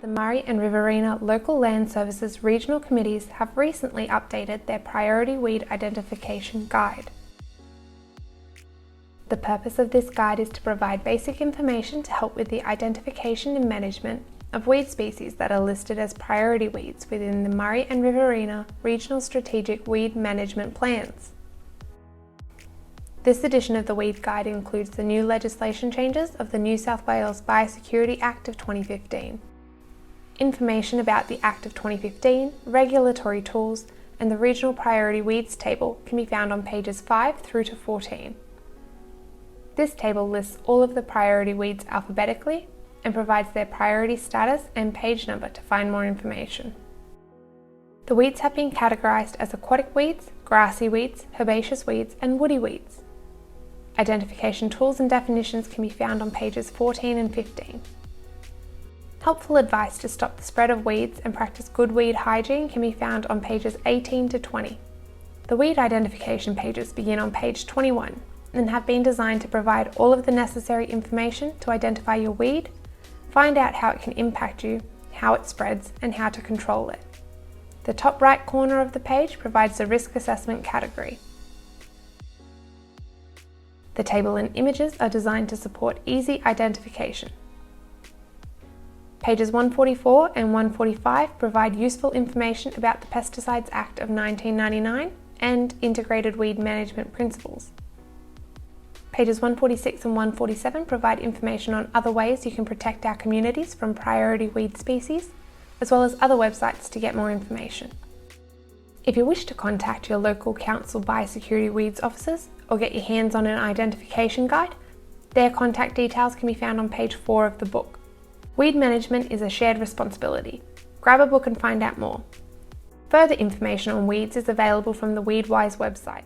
The Murray and Riverina Local Land Services Regional Committees have recently updated their Priority Weed Identification Guide. The purpose of this guide is to provide basic information to help with the identification and management of weed species that are listed as priority weeds within the Murray and Riverina Regional Strategic Weed Management Plans. This edition of the Weed Guide includes the new legislation changes of the New South Wales Biosecurity Act of 2015. Information about the Act of 2015, regulatory tools, and the Regional Priority Weeds table can be found on pages 5 through to 14. This table lists all of the priority weeds alphabetically and provides their priority status and page number to find more information. The weeds have been categorised as aquatic weeds, grassy weeds, herbaceous weeds, and woody weeds. Identification tools and definitions can be found on pages 14 and 15. Helpful advice to stop the spread of weeds and practice good weed hygiene can be found on pages 18 to 20. The weed identification pages begin on page 21 and have been designed to provide all of the necessary information to identify your weed, find out how it can impact you, how it spreads, and how to control it. The top right corner of the page provides the risk assessment category. The table and images are designed to support easy identification. Pages 144 and 145 provide useful information about the Pesticides Act of 1999 and Integrated Weed Management Principles. Pages 146 and 147 provide information on other ways you can protect our communities from priority weed species, as well as other websites to get more information. If you wish to contact your local council biosecurity weeds officers or get your hands on an identification guide, their contact details can be found on page 4 of the book. Weed management is a shared responsibility. Grab a book and find out more. Further information on weeds is available from the WeedWise website.